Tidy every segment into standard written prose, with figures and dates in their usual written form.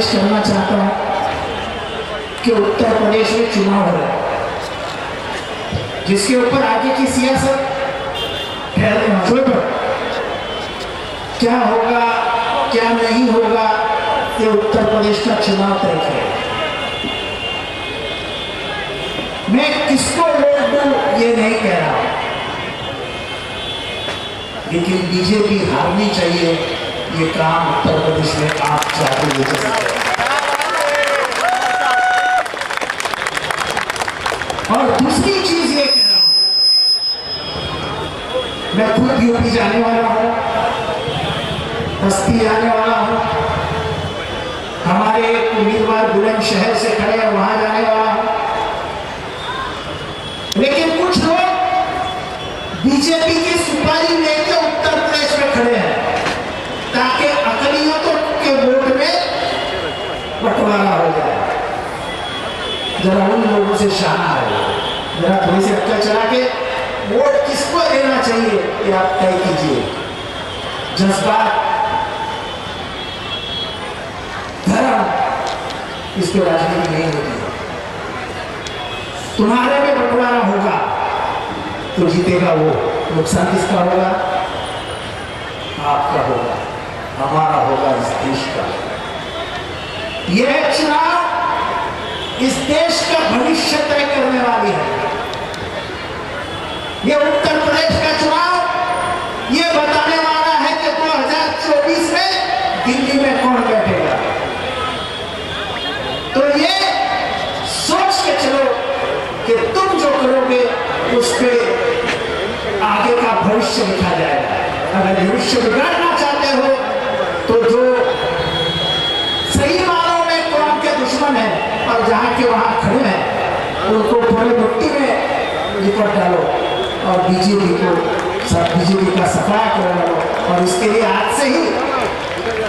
पेश करना चाहता हूं कि उत्तर प्रदेश में चुनाव हो रहा है, जिसके ऊपर आगे की सियासत ठहरने मौजूद है। क्या होगा क्या नहीं होगा ये उत्तर प्रदेश का चुनाव तय करेगा। मैं किसको वोट दूं ये नहीं कह रहा हूं, लेकिन बीजेपी हारनी चाहिए। ये काम उत्तर प्रदेश में आप चाहते ले सकते। और दूसरी चीज ये कह रहा हूं, मैं खुद यूपी जाने वाला हूं, बस्ती जाने वाला हूं, हमारे उम्मीदवार बुलंदशहर से खड़े हैं, वहां जाने वाला हूं। लेकिन कुछ लोग बीजेपी की सुपारी लेकर उत्तर प्रदेश में खड़े हैं ताकि अकलियतों के वोट में बंटवारा हो जाए। जरा उन लोगों से शाना है, जरा थोड़ी सी अक्ल चला के वोट किसको देना चाहिए ये आप तय कीजिए। जज्बात, धर्म, इस पर राजनीति नहीं होती। तुम्हारे में बंटवारा होगा तो जीतेगा वो, नुकसान किसका होगा? आपका होगा, हमारा होगा, इस देश का। यह चुनाव इस देश का भविष्य तय करने वाली है। यह उत्तर प्रदेश का चुनाव यह बताने वाला है कि 2024 में दिल्ली में कौन बैठेगा। तो ये सोच के चलो कि तुम जो करोगे उस पे आगे का भविष्य लिखा जाएगा। अगर भविष्य बिगाड़ना चाहते हो तो जो सही मानों में कौम के दुश्मन है और जहां के वहां खड़े हैं उनको थोड़ी मिट्टी में लिपट डालो और बीजेपी का सफाया करो। और इसके लिए आज से ही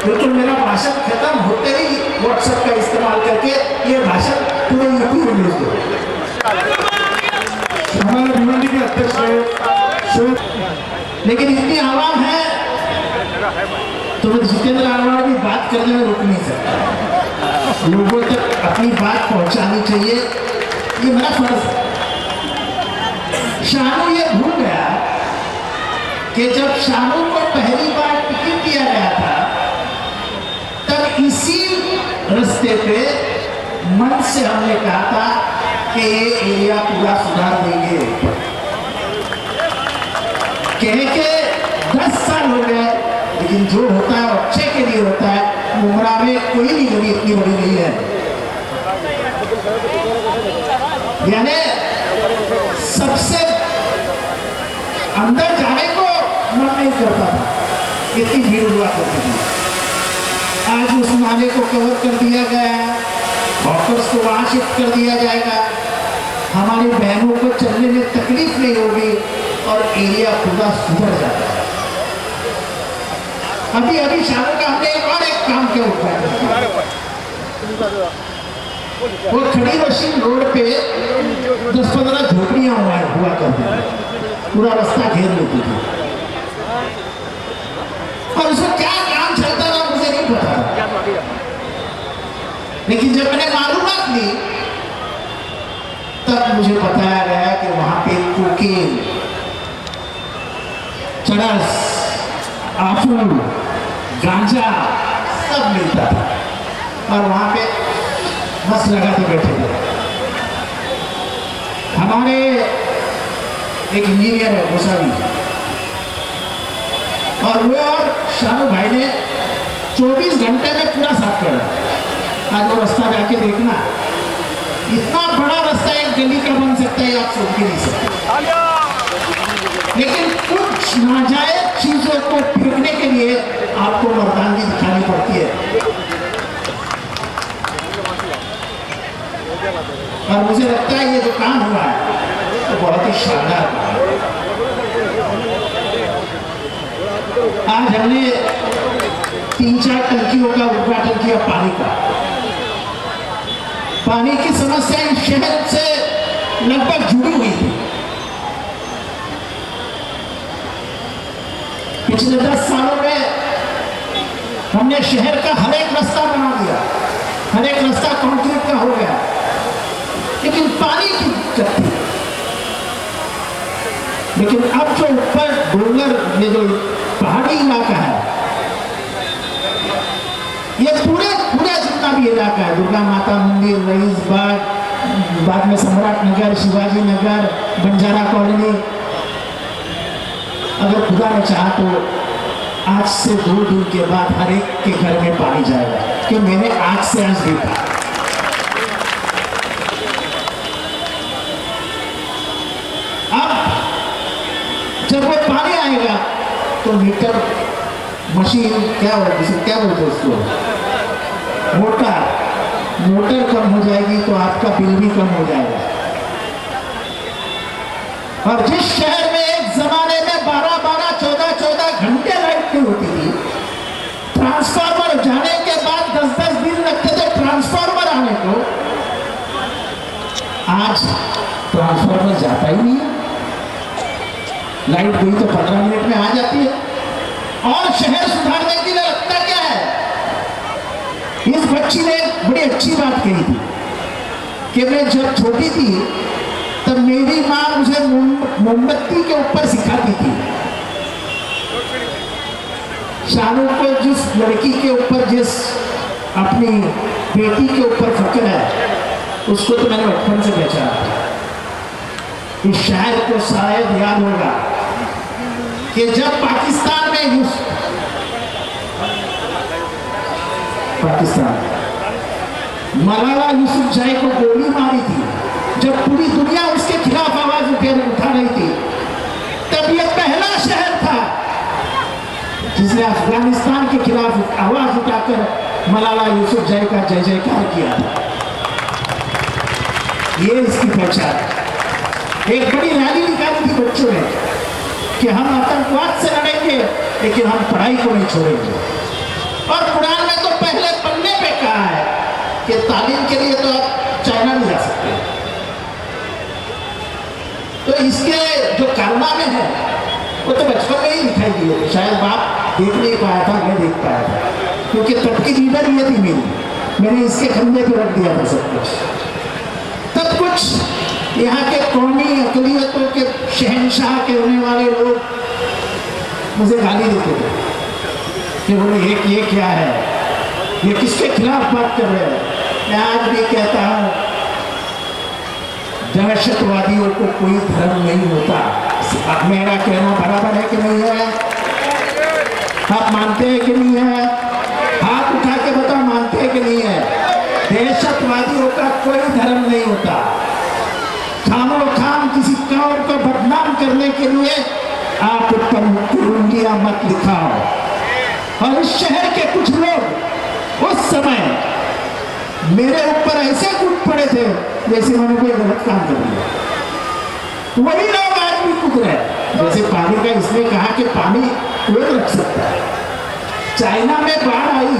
बिल्कुल मेरा भाषण खत्म होते ही व्हाट्सएप का इस्तेमाल करके ये भाषण पूरे यूपी में भेज दो। हमारे भिवंडी के अध्यक्ष, लेकिन इतनी आवाम है तो मैं जितेंद्र आवाम की बात करने में रुक नहीं सकता। लोगों तक अपनी बात पहुंचानी चाहिए, ये मेरा फर्ज है। शानू ये भूल गया कि जब शानू को पहली बार टिकट दिया गया था तब इसी रास्ते पे मन से हमने कहा था कि ये एरिया पूरा सुधार देंगे। कह के 10 साल हो गए, लेकिन जो होता है अच्छे के लिए होता है। मुमरा में कोई भी गली इतनी बड़ी नहीं है, यानी सबसे अंदर जाने को मन नहीं करता था, इतनी भीड़ हुआ करती थी। आज उस नाले को कवर कर दिया गया है, हॉकर्स को वहां शिफ्ट कर दिया जाएगा, हमारी बहनों को चलने में तकलीफ नहीं होगी और एरिया पूरा सुधर जाएगा। अभी शाहरुख का हमने एक काम के उद्घाटन किया। वो खड़ी मशीन रोड पे 10-15 झोपड़ियां हुआ करती थी, पूरा रास्ता घेर लेती थी और उसमें क्या काम चलता था मुझे नहीं पता। लेकिन जब मैंने मालूमात ली तब मुझे बताया गया कि वहां पे कोकीन, चरस, अफीम, गांजा सब मिलता था और वहां पे बस लगा के बैठे थे। हमारे एक इंजीनियर है गोसावी, और वो और शानू भाई ने 24 घंटे में पूरा साफ करा। आज वो रास्ता जाके देखना, इतना बड़ा रास्ता एक गली का बन सकता है, आप सोच भी नहीं सकते। लेकिन कुछ नाजायज चीजों को फेंकने के लिए आपको मर्दानगी दिखानी पड़ती है। और मुझे लगता है ये जो काम हुआ है तो बहुत ही शानदार काम है। आज हमने 3-4 टंकियों का उद्घाटन किया पानी का। पानी की समस्या इस शहर से लगभग जुड़ी हुई थी। पिछले 10 सालों में हमने शहर का हर एक रास्ता बना दिया। हर एक रास्ता कंक्रीट का हो गया, लेकिन पानी की दिक्कत थी। लेकिन अब जो ऊपर डोंगर, ये जो पहाड़ी इलाका है, ये पूरा जितना भी इलाका है, दुर्गा माता मंदिर, रईस बाग, बाद में सम्राट नगर, शिवाजी नगर, बंजारा कॉलोनी, अगर खुदा ने चाहा तो आज से 2 दिन के बाद हर एक के घर में पानी जाएगा, कि मैंने आज से आज देखा। अब जब वो पानी आएगा तो मीटर मशीन क्या बोलते उसको, मोटर कम हो जाएगी, तो आपका बिल भी कम हो जाएगा। और जिस शहर में एक जमाने में 12-12, 14-14 घंटे लाइट नहीं होती थी, ट्रांसफार्मर जाने के बाद 10-10 दिन लगते थे ट्रांसफार्मर आने को, आज ट्रांसफार्मर जाता ही नहीं है। लाइट गई तो 15 मिनट में आ जाती है। और शहर सुधारने के लिए लगता क्या है? इस बच्ची ने बड़ी अच्छी बात कही थी कि मैं जब छोटी थी तब मेरी माँ मुझे मोमबत्ती के ऊपर सिखाती थी। शाहरुख को जिस लड़की के ऊपर, जिस अपनी बेटी के ऊपर फक्र है, उसको तो मैंने बचपन से पहचाना था। इस शायर को शायद याद होगा कि जब पाकिस्तान मलाला यूसुफजई को गोली मारी थी, जब पूरी दुनिया उसके खिलाफ आवाज उठा रही थी, तब यह पहला शहर था जिसने अफगानिस्तान के खिलाफ आवाज उठाकर मलाला यूसुफजई का जय जयकार किया था। ये इसकी पहचान। एक बड़ी रैली निकाली थी बच्चों ने कि हम आतंकवाद से लड़ेंगे, लेकिन हम पढ़ाई को नहीं छोड़ेंगे। और कुरान में तो पहले पन्ने पे कहा है कि तालीम के लिए तो आप चाइना नहीं जा सकते। तो इसके जो कारनामे हैं वो तो बचपन में ही दिखाई दिए थे। शायद बाप देख नहीं पाया था, मैं देख पाया था, क्योंकि तब की लीडर ये थी मैंने इसके खंभे पे रख दिया था सब कुछ। तब कुछ यहाँ के कौमी अकलियतों के शहंशाह के होने वाले लोग मुझे गाली देते थे कि बोले ये क्या है, ये किसके खिलाफ बात कर रहे हैं। मैं आज भी कहता हूँ, दहशतवादियों को कोई धर्म नहीं होता। अब मेरा कहना बराबर है कि नहीं है? आप मानते हैं कि नहीं है? हाथ उठा के बताओ, मानते हैं कि नहीं है? दहशतवादियों का कोई धर्म नहीं होता। खामोखाम किसी कौम को बदनाम करने के लिए आप ऊपर उंगलियां मत दिखाओ। और इस शहर के कुछ लोग उस समय मेरे ऊपर ऐसे कूद पड़े थे जैसे मैंने कोई गलत काम कर दिया। वही लोग आज भी कूद रहे हैं। जैसे पानी का इसने कहा कि पानी कोई रख सकता है। चाइना में बाढ़ आई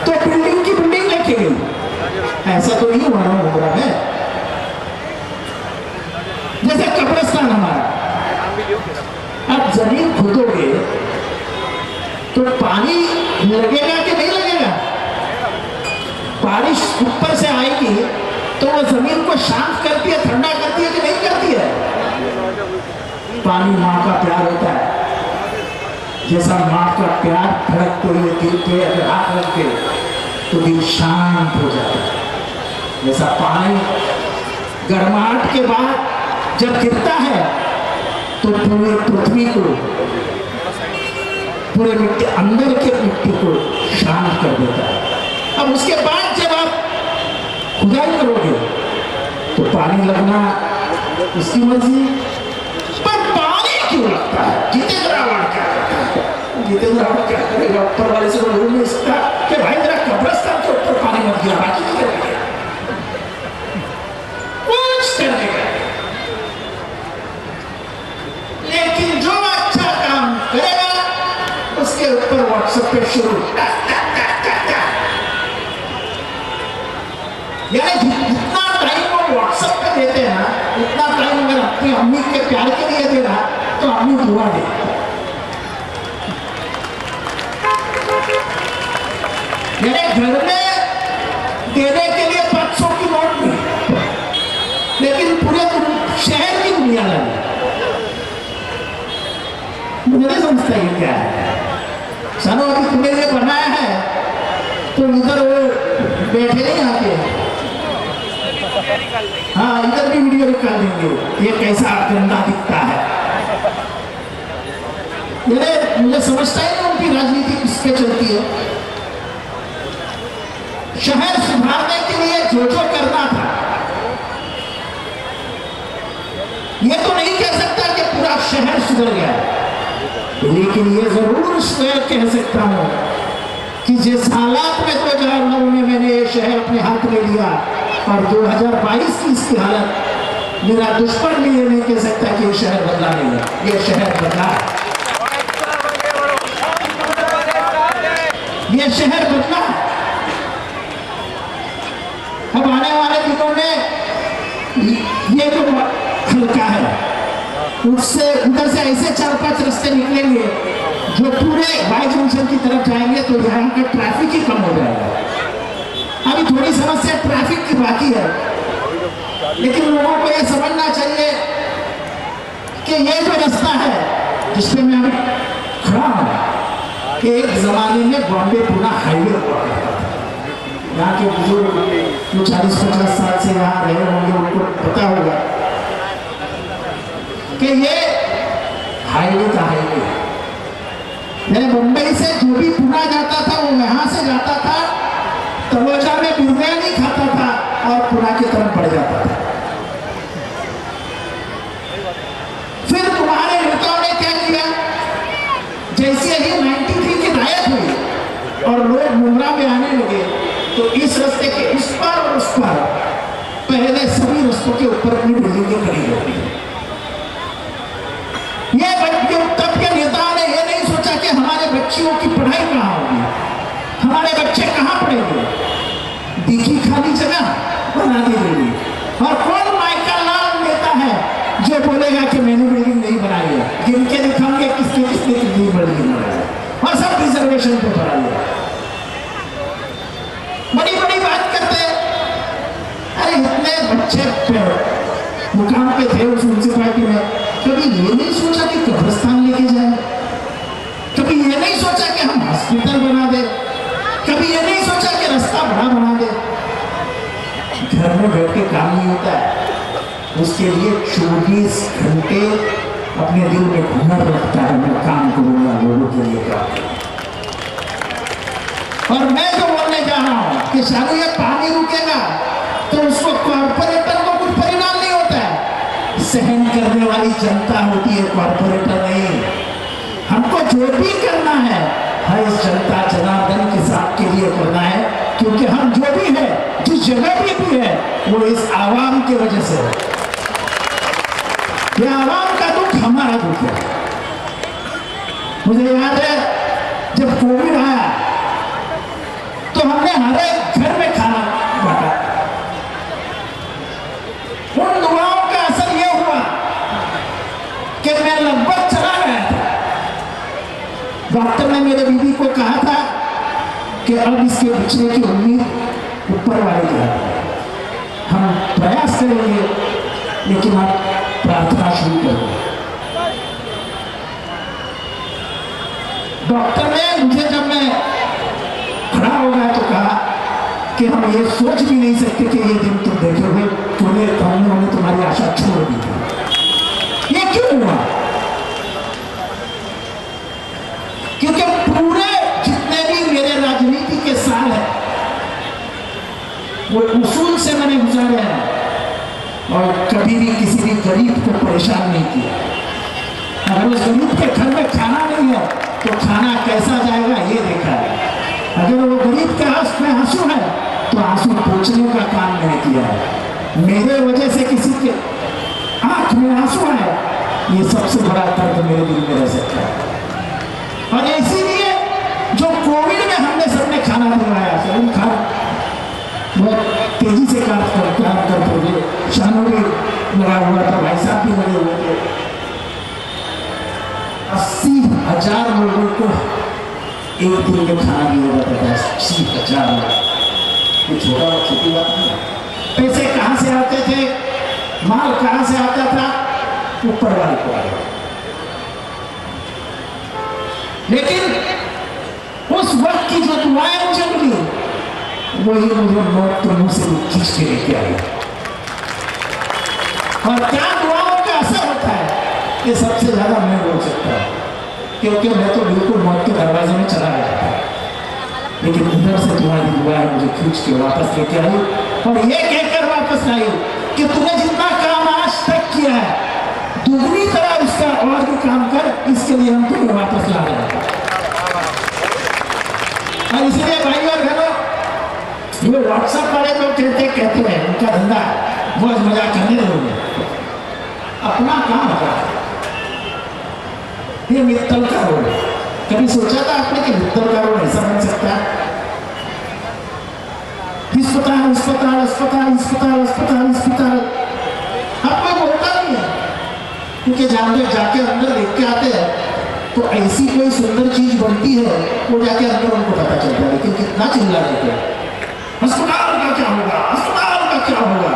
तो बिल्डिंग की बिल्डिंग लेके गई। ऐसा तो नहीं हुआ ना मुगरा में। जैसे कब्रिस्तान हमारा, अब जमीन खोदोगे तो पानी लगेगा कि नहीं लगेगा? बारिश ऊपर से आएगी तो वो जमीन को शांत करती है, ठंडा करती है कि नहीं करती है? पानी माँ का प्यार होता है। जैसा माँ का प्यार धड़कते हुए दिल पे अगर हाथ रख के तो दिल शांत हो जाता है। जैसा पानी गर्माहट के बाद जब गिरता है तो पूरे पृथ्वी को, पूरे मिट्टी, अंदर के मिट्टी को शांत कर देता है। अब उसके बाद जब आप खुदाई करोगे तो पानी लगना उसकी मर्जी, पर पानी क्यों लगता है? जितेंद्र रावण क्या करता है? जितेंद्र रावण क्या करेगा? ऊपर वाले से बोल नहीं सकता कि भाई मेरा कब्रिस्तान के ऊपर पानी मत गिरा, बाकी नहीं करेगा, कुछ करने का। लेकिन जो अच्छा काम करेगा उसके ऊपर व्हाट्सएप पे शुरू, यानी जितना टाइम वो व्हाट्सएप पे देते हैं ना, उतना टाइम अगर अपनी अम्मी के प्यार के लिए देना तो अम्मी दुआ दे। यानी घर में देने के लिए 500 की नोट नहीं, लेकिन पूरे शहर की दुनिया लगी। मुझे नहीं समझता ये क्या है। सानो अभी तुमने ये बनाया है तो इधर वो बैठे नहीं आके, हाँ इधर भी वीडियो निकाल देंगे, ये कैसा गंदा दिखता है। ये मुझे समझता ही नहीं उनकी राजनीति किसके चलती है। शहर सुधारने के लिए जो करना था, ये तो नहीं कह सकता कि पूरा शहर सुधर गया, लेकिन ये जरूर कह सकता हूं कि जिस हालात में 2009 में मैंने ये शहर अपने हाथ में लिया और 2022 की इसकी हालत, मेरा दुश्मन भी ये नहीं कह सकता कि ये शहर बदला नहीं है, ये शहर बदला है, ये शहर बदला है। अब आने वाले दिनों में ये जो हल्का है उससे उधर से ऐसे 4-5 रास्ते निकलेंगे जो पूरे वाई जंक्शन की तरफ जाएंगे, तो यहाँ का ट्रैफिक ही कम हो जाएगा। अभी थोड़ी समस्या ट्रैफिक की बाकी है, लेकिन लोगों को यह समझना चाहिए कि ये जो रास्ता है जिसपे मैं अभी खड़ा हूँ, कि एक जमाने में बॉम्बे पुणे हाईवे हुआ करता था। यहाँ के बुजुर्ग जो 40-50 साल से यहाँ रहे होंगे उनको पता होगा कि ये हाईवे का हाईवे। मैं मुंबई से जो भी पुणे जाता था वो यहाँ से जाता था, तलोजा में बिरयानी खाता था और पुणे की तरफ बढ़ जाता था। फिर तुम्हारे नेताओं ने क्या किया, जैसे ही 93 की रायत हुई और लोग मुंब्रा में आने लगे, तो इस रास्ते के इस पार और उस पार पहले सभी रास्तों के ऊपर अपनी बिल्डिंगें खड़ी होती है। ये तब के नेताओं ने यह नहीं सोचा कि हमारे बच्चियों की पढ़ाई कहाँ होगी, हमारे बच्चे कहाँ पढ़ेंगे, दिखी खाली जगह बना दी गई। और कौन माइकल लाल नेता है जो बोलेगा कि मैंने बिल्डिंग नहीं बनाई है, गिनके दिखाएंगे किसने किसने कितनी बिल्डिंग बनाई है, और सब रिजर्वेशन पे बनाई है। बड़ी बड़ी बात करते हैं। अरे इतने बच्चे मुकाम पे थे उस म्यूनसिपालिटी में, कभी ये नहीं सोचा कि कब्रिस्तान लेके जाए, कभी ये नहीं सोचा कि हम हॉस्पिटल बना दे, कभी ये नहीं सोचा कि रास्ता बड़ा बना दे। घर में बैठ के काम नहीं होता है, उसके लिए 24 घंटे अपने दिल में हुनर रखता है, मैं काम करूंगा लोगों के लिए काम। और मैं जो बोलने जा रहा हूं कि शायद ये पानी रुकेगा तो उसको कॉर्पोरेटर को कुछ परिणाम नहीं होता है, सहन करने वाली जनता होती है, कॉर्पोरेटर नहीं। हमको जो भी करना है इस जनता जनार्दन के साथ के लिए करना है, क्योंकि हम जो भी है, जिस जगह भी है, वो इस आवाम की वजह से है। ये आवाम का दुख हमारा दुख है। मुझे याद है जब कोविड आया तो हमने हर एक घर में खाना बांटा। उन दुआओं का असर यह हुआ कि मैं लगभग चला गया था। डॉक्टर ने मेरे बीवी को कहा था कि अब इसके बचने की उम्मीद ऊपर वाले की है, हम प्रयास करेंगे, लेकिन आप प्रार्थना शुरू करें। डॉक्टर ने मुझे जब मैं खड़ा हो गया तो कहा कि हम ये सोच भी नहीं सकते कि ये दिन तुम देखोगे, उन्होंने तुम्हारी आशा छोड़ दी थी। ये क्यों हुआ? क्योंकि पूरे जितने भी मेरे राजनीति के साल हैं वो उसूल से मैंने गुजारे हैं और कभी भी किसी भी गरीब को परेशान नहीं किया। अगर उस गरीब के घर में खाना नहीं है तो खाना कैसा जाएगा ये देखा है। अगर वो गरीब के आंख में आंसू है तो आंसू पोंछने का काम मैंने किया है। मेरे वजह से किसी के आंख में आंसू है, ये सबसे बड़ा दर्द मेरे दिल में रह सकता है। और इसीलिए जो कोविड में हमने सबने खाना दिलवाया, सब खा बहुत तेजी से काम करते थे। शानों भी लगा हुआ था, भाई साहब भी लगे हुए थे। 80,000 लोगों को एक दिन में खाना दिया जाता था। 80,000 ये छोटी बात नहीं है। पैसे कहाँ से आते थे, माल कहाँ से आता था, ऊपर वाले को आया। लेकिन उस वक्त की जो दुआएं मुझे मिली, वही मुझे मौत के मुंह से खींच के लेके आई। और क्या दुआओं का असर होता है, ये सबसे ज्यादा मैं बोल सकता हूँ, क्योंकि मैं तो बिल्कुल मौत के दरवाजे में चला गया था। लेकिन उधर से तुम्हारी दुआएं मुझे खींच के वापस लेके आई और ये कहकर वापस लाई कि तूने जितना काम आज तक किया है, दुगनी तरह उसका और भी काम कर, इसके लिए हम तुम्हें वापस ला रहे हैं। और इसलिए भाई और बहनों, ये व्हाट्सएप वाले जो कहते हैं उनका धंधा है मौज मजाक करने लोगे, अपना काम होता है। ये मित्तल का रोल, कभी सोचा था आपने कि मित्तल का रोल ऐसा बन सकता है? अस्पताल अस्पताल अस्पताल अस्पताल अस्पताल अस्पताल, अब कोई बोलता नहीं है, क्योंकि जाके अंदर देख के आते हैं तो ऐसी कोई सुंदर चीज बनती है, वो जाके अंदर उनको पता चलता है। लेकिन कितना चिल्ला देते हैं, अस्पताल का क्या होगा, अस्पताल का क्या होगा।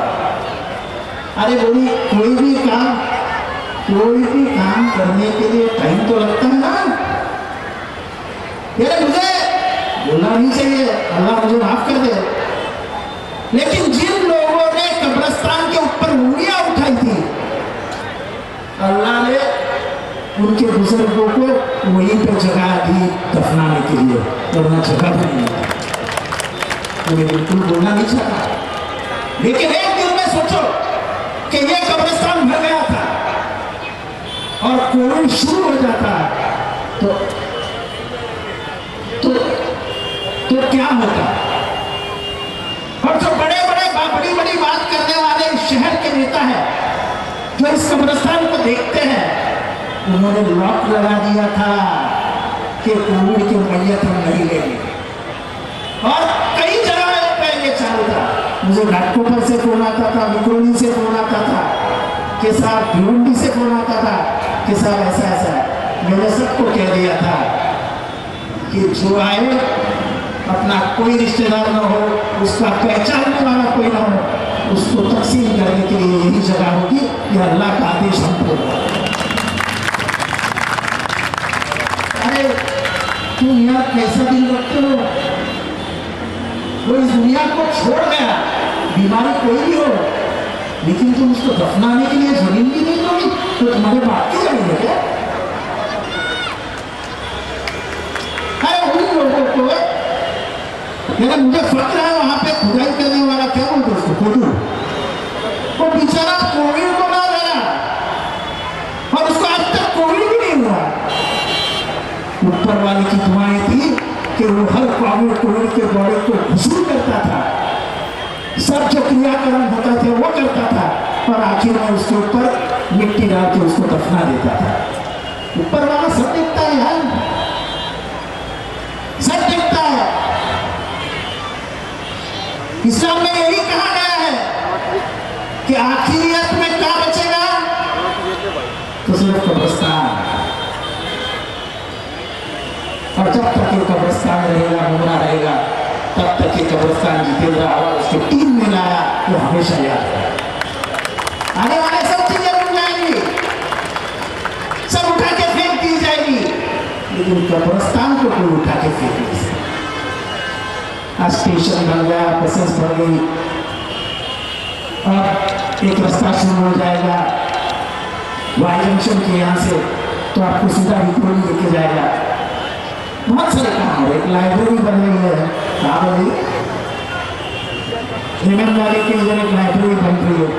अरे बोली, कोई भी काम करने के लिए टाइम तो लगता है ना। यार मुझे बोलना नहीं चाहिए, अल्लाह मुझे माफ कर दे, लेकिन जिन लोगों ने कब्रिस्तान के ऊपर उंगलियां उठाई थी, अल्लाह ने उनके बुजुर्गों को वहीं पर जगह दी दफनाने के लिए, वरना जगह भी नहीं है। मुझे बिल्कुल बोलना नहीं चाहता, लेकिन एक दिन में सोचो कि ये कब्रिस्तान भर गया था और कोविड शुरू हो जाता तो क्या होता। और जो बड़ी बात करने वाले शहर के नेता हैं, जो इस कब्रिस्तान को देखते हैं, उन्होंने लॉक लगा दिया था कि कोविड के मैयत हम नहीं लेंगे। और कई जगह पे ये चालू था। मुझे घाटकोपर से फोन आता था, विक्रोली से फोन आता था, कि साहब भिवंडी से फोन आता था कि साहब ऐसा। मैंने सबको कह दिया था कि जो आए अपना कोई रिश्तेदार ना हो, उसका पहचानने वाला कोई ना हो, उसको तकसीम करने के लिए यही जगह होगी। यह अल्लाह का आदेश हमको। अरे तुम यार कैसा दिल रखते हो, वो इस दुनिया को छोड़ गया, बीमारी कोई भी हो, लेकिन तुम उसको दफनाने के लिए जमीन भी नहीं दोगी, तो तुम्हारे बाप की जमीन है क्या? उन लोगों को मुझे फर्क है, वहां पे खुदाई करने वाला क्या बोलते उसको, खोदू, वो बेचारा कोविड को ना गया और उसको आज तक कोविड भी नहीं हुआ। ऊपर वाले की दुआएं थी कि वो हर कोविड के बॉडी को घुसूल करता था, सब जो क्रियाकर्म होता थे वो करता था, और आखिर में उसके ऊपर मिट्टी डाल के उसको दफना देता था। ऊपर वाला सब देखता है यार, सब देखता है। इस्लाम में यही कहा गया है कि आखिरियत में क्या बचेगा, तो सिर्फ कब्रिस्तान। और जब तक ये कब्रिस्तान रहेगा, मुमरा रहेगा, तब तक ये कब्रिस्तान जीतेगा। और उसको टीम में लाया तो हमेशा याद रहेगा। आने वाले सब चीजें उठ जाएंगी, सब उठा के फेंक दी जाएगी, लेकिन कब्रिस्तान को कोई उठा के फेंक नहीं सकता। आज स्टेशन बन गया, बसेस बढ़ गई, और एक रास्ता शुरू हो जाएगा वाई जंक्शन के यहाँ से, तो आपको सीधा विक्रोली लेके जाएगा। बहुत सारे काम है, एक लाइब्रेरी बन रही है, कहाँ बन रही है, ईमानदारी की इधर एक लाइब्रेरी बन रही है,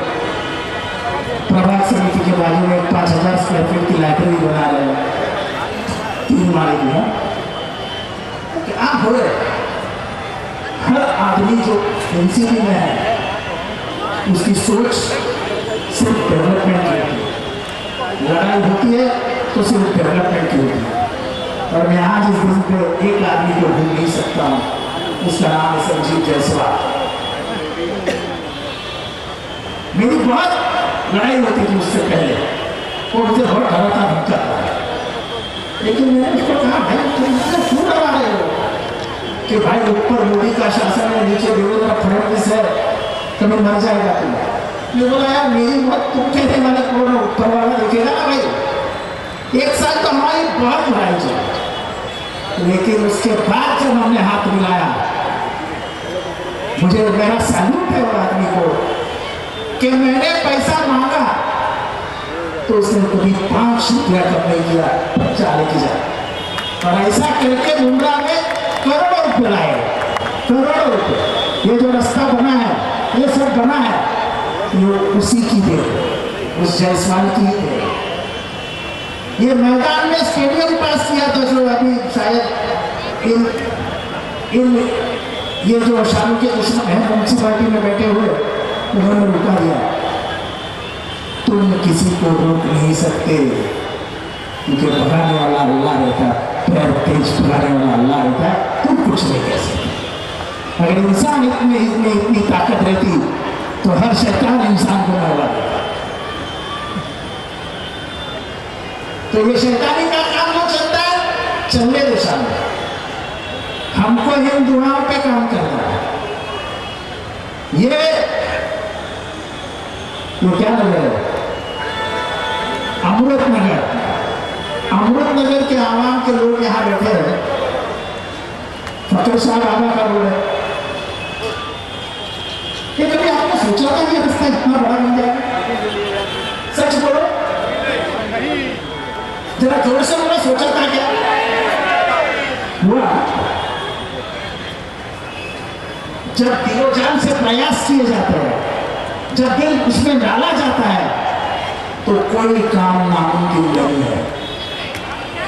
प्रभात समिति के बाजू में 5000 स्क्वायर फीट की लाइब्रेरी बना रहे हैं, 3 माले की है। आप हो हर आदमी जो एनसीपी में है, उसकी सोच सिर्फ डेवलपमेंट की होती है। लड़ाई होती है तो सिर्फ डेवलपमेंट की होती है। और मैं आज इस दिन पे एक आदमी को भूल नहीं सकता हूँ, उसका नाम है संजीव जायसवाल। मेरी बहुत लड़ाई होती थी उससे पहले, वो मुझे बहुत डराता धमकाता था, लेकिन मैंने उसको कहा, भाई तुम मुझे क्यों डरा रहे हो, कि भाई ऊपर मोदी का शासन है, नीचे देवेंद्र फडणवीस है, कभी मर जाएगा तुम। मैं बोला यार मेरी मौत तुम कहने वाले कौन, ऊपर वाला देखेगा ना भाई। एक साल तो हमारी बहुत लड़ाई चली, लेकिन उसके बाद जब हमने हाथ मिलाया, मुझे मेरा सैल्यूट है वो आदमी को कि मैंने पैसा मांगा तो उसने कभी 5 रुपया कम नहीं किया, 50 लेके जा। और ऐसा करके मुंद्रा में करोड़ों रुपये लाए, करोड़ों रुपये। ये जो रास्ता बना है, ये सब बना है, ये उसी की देन, उस जायसवाल की देन। ये मैदान में स्टेडियम पास किया था जो अभी शायद इन ये जो शाम के दुश्मन है म्यूनसिपालिटी में बैठे हुए, उन्होंने रुका दिया। तुम किसी को रोक नहीं सकते, क्योंकि भगाने वाला अल्लाह रहता, पैर तेज भगाने वाला अल्लाह रहता, तुम कुछ नहीं कह सकते। अगर इंसान इतनी ताकत रहती तो हर शैतान इंसान को मारवा देता। तो ये शैतानी का काम जो चलता है, चलने दो सामने। हमको इन दुआओं पे काम करना है। ये क्या नगर है? अमृत नगर। अमृत नगर के आवाम के लोग यहाँ बैठे हैं। फकर साहब आगा का रोड है। ये कभी आपने सोचा था कि रास्ता इतना बड़ा बन जाएगा? सच बोलो, जरा जोर से बोलो, सोचा था क्या? हुआ जब दिलोजान से प्रयास किए जाते हैं, जब दिल उसमें डाला जाता है, तो कोई काम नामुमकिन नहीं है।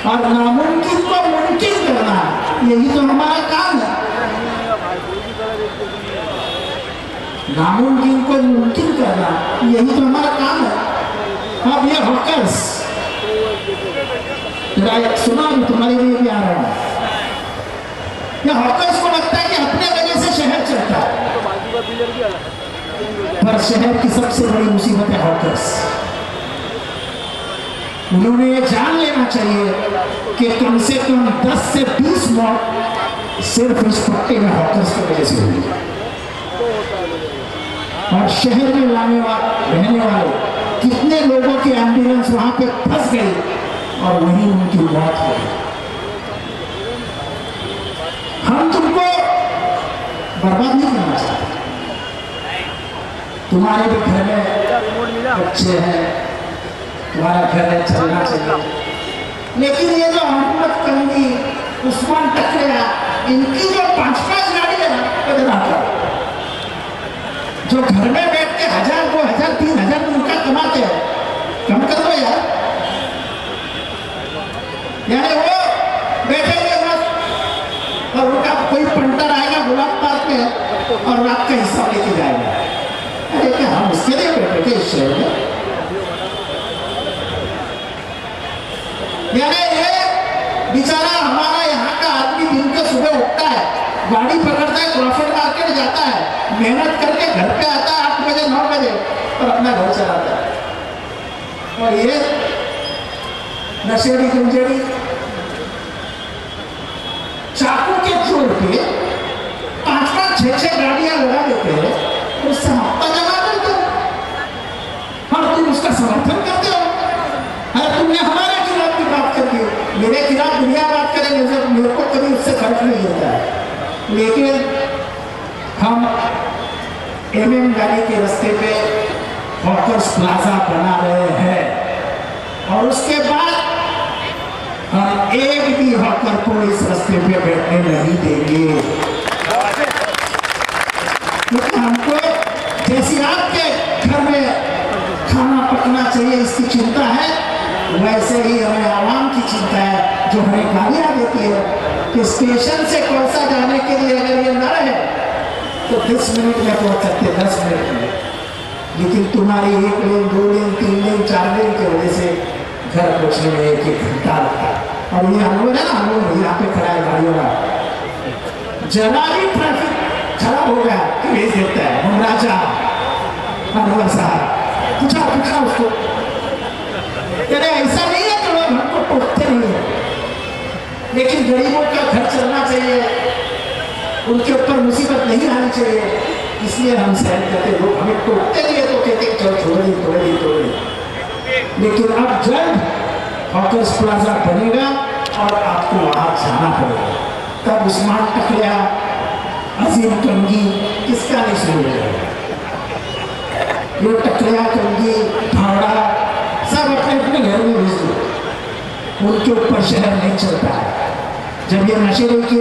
और नामुमकिन को मुमकिन करना, यही तो हमारा काम है। नामुमकिन को मुमकिन करना, यही तो हमारा काम है। अब ये हॉकर्स, सुना तुम्हारे लिए भी आ रहा है। ये हॉकर्स को लगता है कि अपने वजह से शहर चलता है, पर शहर की सबसे बड़ी मुसीबत है हॉकर्स। उन्होंने ये जान लेना चाहिए कि कम से कम 10 से 20 मौत सिर्फ इस पट्टे में हॉकर्स की वजह से हुई। और शहर में रहने वाले कितने लोगों की एम्बुलेंस वहां पे फंस गई और वहीं उनकी मौत हो गई। हम तुमको बर्बाद नहीं करना चाहते। तुम्हारे भी घर में बच्चे हैं, तुम्हारा घर है, चलना चाहिए। लेकिन ये जो अहमद कंदी, उस्मान टकरिया, इनकी जो 5-5 गाड़ी है ना, जो घर में बैठ के 1000, 2000, 3000 उनका कमाते हैं, कम कर दो यार। यानी वो बैठेंगे बस, और उनका कोई पंटर आएगा गुलाब पार्क में और रात का हिस्सा लेके जाएगा। अरे क्या हम उसके लिए बैठे थे इस शहर में? यानी ये बेचारा हमारा यहाँ का आदमी दिन के सुबह उठता है, गाड़ी पकड़ता है, क्रॉफर्ड मार्केट जाता है, मेहनत करके घर पे आता है 8 बजे 9 बजे और अपना घर चलाता है। और ये नशेड़ी गुंजेड़ी चाकू के जोर पे 5-5, 6-6 गाड़ियां लगा देते हैं, उससे हफ्ता जमा देते हो और तुम उसका समर्थन करते हो। अरे तुमने हमारे खिलाफ की बात कर दी, मेरे खिलाफ दुनिया बात करेंगे, जब मेरे को कभी उससे फर्क नहीं होता है। लेकिन हम MM गाड़ी के रास्ते पे हॉकर्स प्लाजा बना रहे हैं और उसके बाद हम एक भी हॉकर को इस रास्ते पे बैठने नहीं देंगे। क्योंकि हमको जैसी आपके घर में खाना पकना चाहिए इसकी चिंता है, वैसे ही हमें आवाम की चिंता है जो हमें गालियां देती है कि स्टेशन से कौसा जाने के लिए अगर ये न रहे तो 10 मिनट में पहुंच सकते, 10 मिनट में। लेकिन तुम्हारी 1 दिन, 2 दिन, 3 दिन, 4 दिन की वजह से घर पहुंचने में 1-1 घंटा लगता है। और ये अनवर है ना, अनवर यहाँ पे खड़ा है गाड़ियों का, जरा भी ट्रैफिक खराब हो गया कि भेज देता है हम राजा अनवर साहब, पूछा उसको। अरे ऐसा नहीं है कि लोग हमको टोकते नहीं है, लेकिन गरीबों का घर चलना चाहिए, उनके ऊपर मुसीबत नहीं आनी चाहिए, इसलिए हम सहन करते। लोग हमें टोकते लिए तो कहते चलो छोड़िए। लेकिन अब जब हॉकर्स प्लाजा बनेगा और आपको वहां जाना पड़ेगा, तब उस्मान टकलिया, अजीम कंगी किसका नहीं सुनेगा। ये टकलिया, कंगी, भावड़ा सब अपने अपने घर में भेज दो, उनके ऊपर शहर नहीं चलता है। जब ये नशेरे की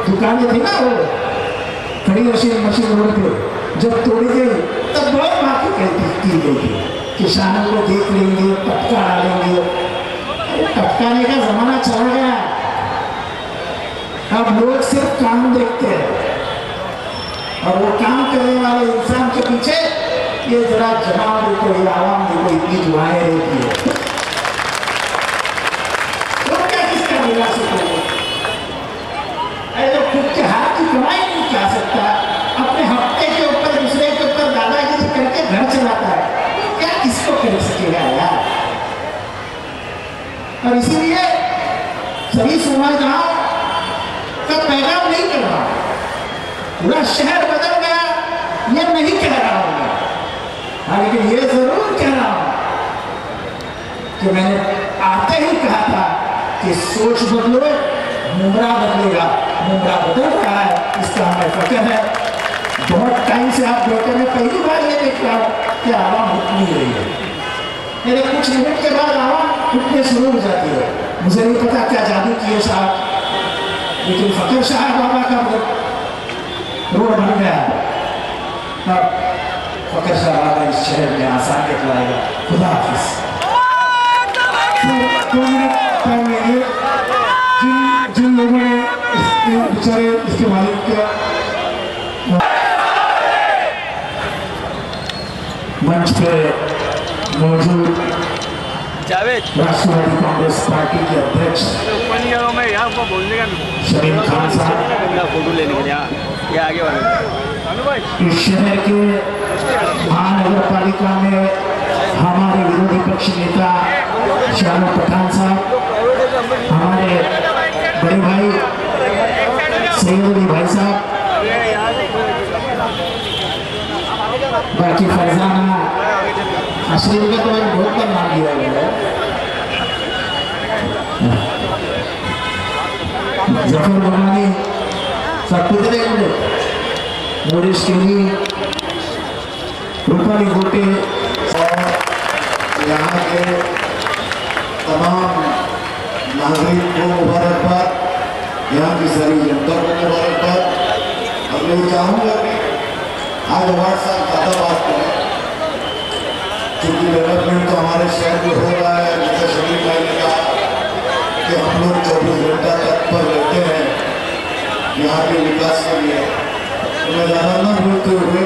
दुकानें थी ना, वो खड़ी मशीन रोड पे जब तोड़ी गई तब बहुत बातें की गई थी, किसानों को देख लेंगे, टपका डालेंगे। टपकाने का जमाना चला गया। अब लोग सिर्फ काम देखते हैं, और वो काम करने वाले इंसान के पीछे ये जरा जमात देखो, ये आवाम देखो, इतनी दुआएं रहती है। तो क्या किसका मिला सकते, जो खुद के हाथ की कमाई नहीं खा सकता, अपने हफ्ते के ऊपर दूसरे के ऊपर दादागिरी करके घर चलाता है, क्या किसको कर सकेगा यार। और इसीलिए सभी समझदारों का पैगाम नहीं कर रहा, पूरा शहर बदल गया ये नहीं कह रहा हूं, हाँ, लेकिन ये जरूर कह रहा हूं कि मैंने आते ही कहा था कि सोच बदलो, मुमरा बदलेगा। मुमरा बदल रहा है, इसका हमें फक्र है। बहुत टाइम से आप बैठे, में पहली बार ये देख रहा हूं कि आवाम उठ नहीं रही है। मेरे कुछ मिनट के बाद आवाम उठने शुरू हो जाती है। मुझे नहीं पता क्या जादू किए साहब, लेकिन फकीर साहब बाबा का रोड बन गया। तब फकीर साहब बाबा इस शहर में आसान लाएगा। खुदा हाफिज। जिन लोगों ने बेचारे इसके मालिक का मंच पे मौजूद राष्ट्रवादी कांग्रेस पार्टी के अध्यक्ष शरीफ खान साहब, फोटो लेने के लिए आगे वाले इस शहर के महानगर पालिका में हमारे विरोधी पक्ष नेता शाहरुख पठान साहब, हमारे बड़े भाई सैयद अली भाई साहब, बाकी फरजाना अशरीफ का तो मैंने बहुत बार नाम दिया है, जफर बगानी सब कितने मुझे मोरिश केली, रूपाली गोटे और यहाँ के तमाम नागरिक को मुबारकबाद, यहाँ की सारी जनता को मुबारकबाद। अब मैं चाहूँगा कि आज हमारे साथ ज़्यादा बात करें, क्योंकि डेवलपमेंट तो हमारे शहर में हो रहा है। जैसे शरीफ भाई ने कहा कि हम लोग 24 घंटा तत्पर रहते हैं यहाँ के विकास के लिए। मैं ज़्यादा न बोलते हुए